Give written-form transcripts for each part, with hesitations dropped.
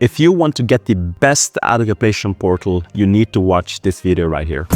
If you want to get the best out of your PlayStation Portal, you need to watch this video right here.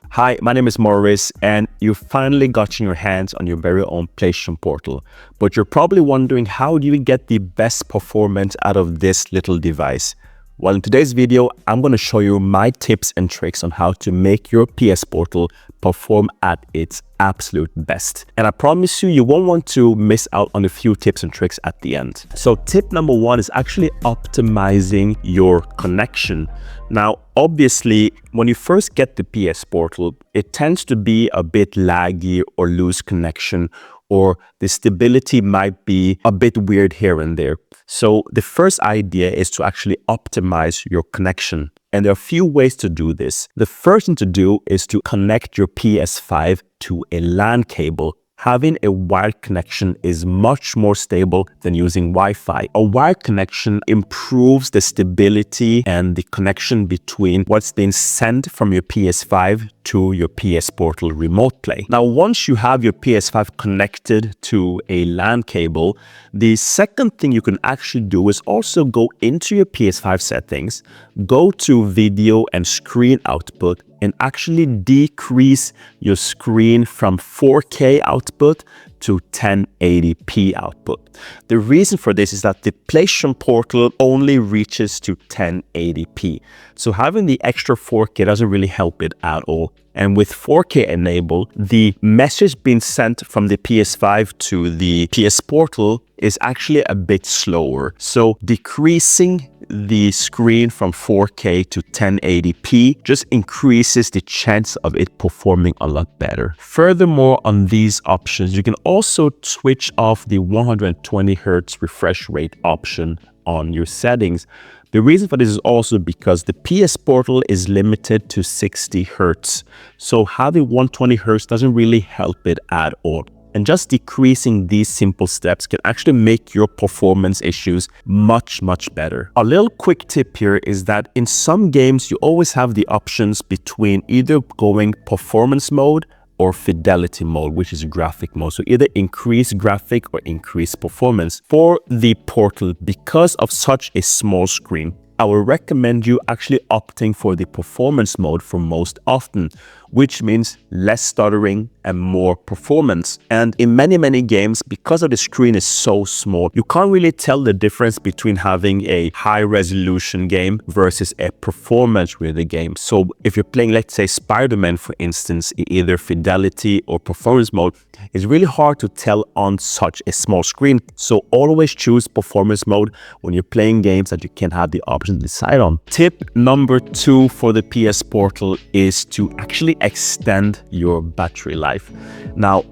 Hi, my name is Maurice, and you finally got your hands on your very own PlayStation Portal. But you're probably wondering, how do you get the best performance out of this little device? Well, in today's video, I'm going to show you my tips and tricks on how to make your PS Portal perform at its absolute best. And I promise you, you won't want to miss out on a few tips and tricks at the end. So tip number one is actually optimizing your connection. Now, obviously, when you first get the PS Portal, it tends to be a bit laggy or loose connection, or the stability might be a bit weird here and there. So the first idea is to actually optimize your connection. And there are a few ways to do this. The first thing to do is to connect your PS5 to a LAN cable. Having a wired connection is much more stable than using Wi-Fi. A wired connection improves the stability and the connection between what's being sent from your PS5 to your PS Portal Remote Play. Now, once you have your PS5 connected to a LAN cable, the second thing you can actually do is also go into your PS5 settings, go to video and screen output, and actually decrease your screen from 4K output to 1080p output. The reason for this is that the PlayStation Portal only reaches to 1080p. So having the extra 4K doesn't really help it at all. And with 4K enabled, the message being sent from the PS5 to the PS Portal is actually a bit slower. So decreasing the screen from 4K to 1080p just increases the chance of it performing a lot better. Furthermore, on these options, you can also switch off the 120 Hz refresh rate option on your settings. The reason for this is also because the PS Portal is limited to 60 Hz. So having 120 Hz doesn't really help it at all. And just decreasing these simple steps can actually make your performance issues much better. A little quick tip here is that in some games, you always have the options between either going performance mode or fidelity mode, which is graphic mode. So either increase graphic or increase performance. For the Portal, because of such a small screen, I would recommend you actually opting for the performance mode for most often, which means less stuttering and more performance. And in many games, because of the screen is so small, you can't really tell the difference between having a high resolution game versus a performance with the game. So if you're playing, let's say Spider-Man, for instance, in either fidelity or performance mode, it's really hard to tell on such a small screen. So always choose performance mode when you're playing games that you can have the option to decide on. Tip number two for the PS Portal is to actually extend your battery life. Now,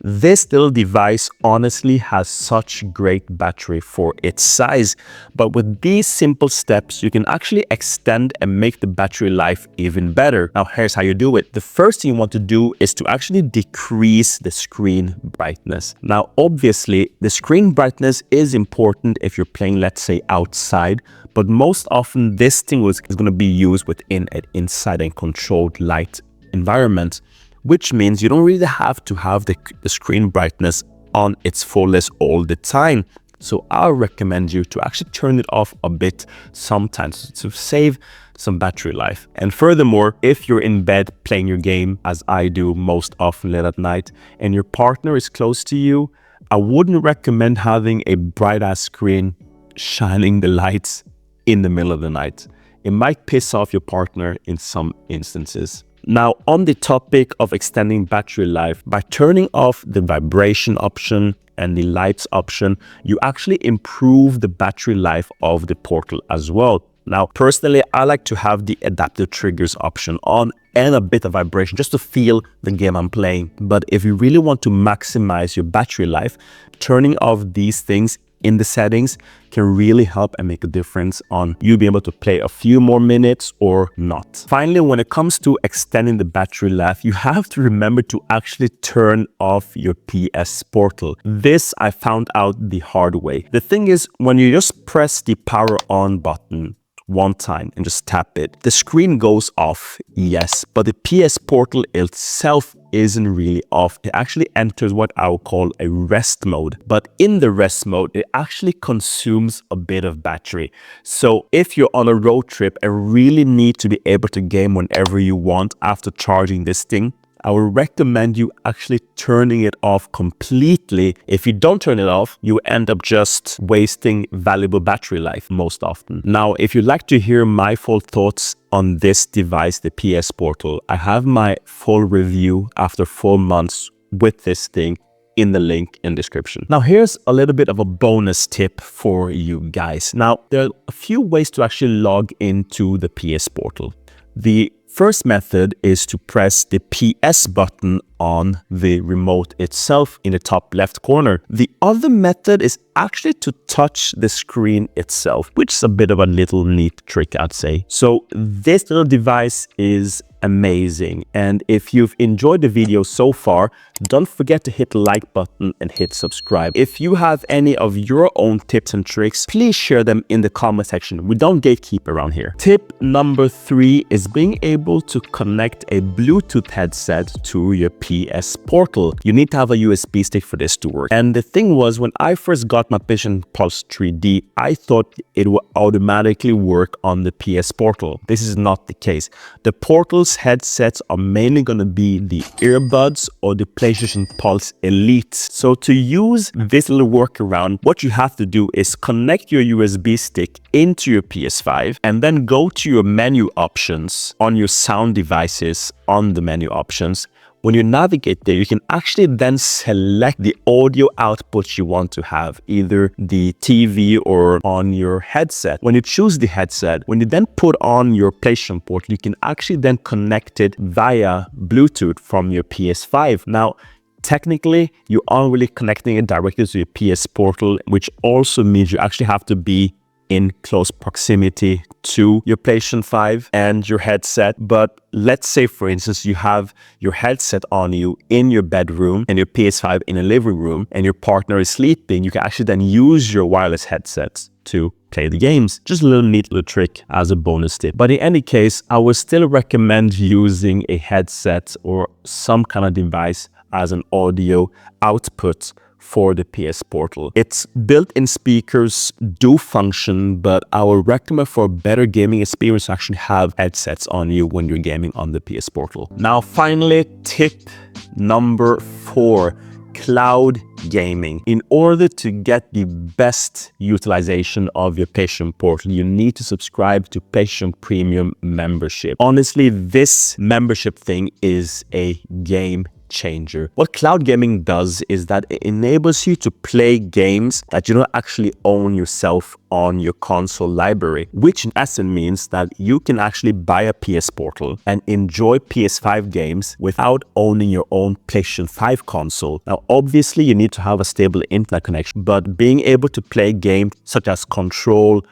this little device honestly has such great battery for its size, but with these simple steps, you can actually extend and make the battery life even better. Now, here's how you do it. The first thing you want to do is to actually decrease the screen brightness. Now, obviously, the screen brightness is important if you're playing, let's say, outside, but most often this thing is going to be used within an inside and controlled light environment, which means you don't really have to have the screen brightness on its fullest all the time. So I'll recommend you to actually turn it off a bit sometimes to save some battery life. And furthermore, if you're in bed playing your game, as I do most often late at night, and your partner is close to you, I wouldn't recommend having a bright ass screen shining the lights in the middle of the night. It might piss off your partner in some instances. Now, on the topic of extending battery life, by turning off the vibration option and the lights option, you actually improve the battery life of the Portal as well. Now, personally, I like to have the adaptive triggers option on and a bit of vibration just to feel the game I'm playing. But if you really want to maximize your battery life, turning off these things in the settings can really help and make a difference on you being able to play a few more minutes or not. Finally, when it comes to extending the battery life, you have to remember to actually turn off your PS Portal. This I found out the hard way. The thing is, when you just press the power on button one time and just tap it. The screen goes off, yes, but the PS Portal itself isn't really off. It actually enters what I would call a rest mode. But in the rest mode, it actually consumes a bit of battery. So if you're on a road trip and really need to be able to game whenever you want after charging this thing, I would recommend you actually turning it off completely. If you don't turn it off, you end up just wasting valuable battery life most often. Now, if you'd like to hear my full thoughts on this device, the PS Portal, I have my full review after 4 months with this thing in the link in description. Now, here's a little bit of a bonus tip for you guys. Now, there are a few ways to actually log into the PS Portal. The first method is to press the PS button on the remote itself in the top left corner. The other method is actually to touch the screen itself, which is a bit of a little neat trick, I'd say. So this little device is amazing. And if you've enjoyed the video so far, don't forget to hit the like button and hit subscribe. If you have any of your own tips and tricks, please share them in the comment section. We don't gatekeep around here. Tip number 3 is being able to connect a Bluetooth headset to your PS Portal. You need to have a USB stick for this to work. And the thing was, when I first got my PlayStation Pulse 3D, I thought it would automatically work on the PS Portal. This is not the case. The Portal's headsets are mainly going to be the earbuds or the PlayStation Pulse Elite. So to use this little workaround, what you have to do is connect your USB stick into your PS5 and then go to your menu options on your sound devices on the menu options. When you navigate there, you can actually then select the audio output you want to have, either the TV or on your headset. When you choose the headset, when you then put on your PlayStation Portal, you can actually then connect it via Bluetooth from your PS5. Now, technically, you aren't really connecting it directly to your PS Portal, which also means you actually have to be in close proximity to your PlayStation 5 and your headset. But let's say, for instance, you have your headset on you in your bedroom and your PS5 in a living room and your partner is sleeping. You can actually then use your wireless headsets to play the games. Just a little neat little trick as a bonus tip. But in any case, I would still recommend using a headset or some kind of device as an audio output for the PS Portal. Its built-in speakers do function, but I would recommend for a better gaming experience to actually have headsets on you when you're gaming on the PS Portal. Now, finally, tip number 4, cloud gaming. In order to get the best utilization of your PlayStation Portal, you need to subscribe to PlayStation Premium membership. Honestly, this membership thing is a game changer. What cloud gaming does is that it enables you to play games that you don't actually own yourself on your console library, which in essence means that you can actually buy a PS Portal and enjoy PS5 games without owning your own PlayStation 5 console. Now, obviously, you need to have a stable internet connection, but being able to play games such as Control,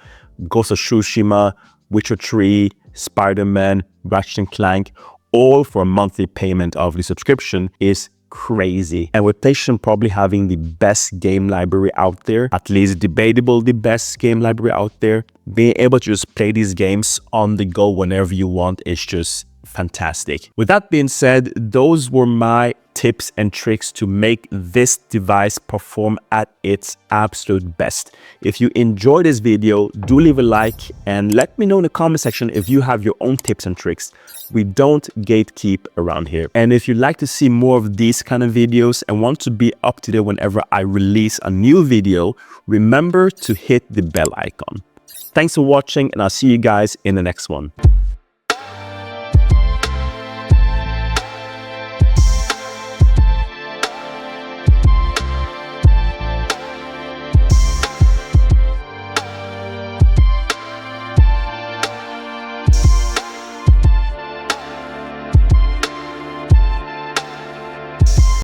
Ghost of Tsushima, Witcher 3, Spider-Man, Ratchet & Clank, all for a monthly payment of the subscription is crazy. And with PlayStation probably having the best game library out there, at least debatable the best game library out there, being able to just play these games on the go whenever you want is just fantastic. With that being said, those were my tips and tricks to make this device perform at its absolute best. If you enjoyed this video, do leave a like and let me know in the comment section if you have your own tips and tricks. We don't gatekeep around here. And if you'd like to see more of these kind of videos and want to be up to date whenever I release a new video, remember to hit the bell icon. Thanks for watching and I'll see you guys in the next one.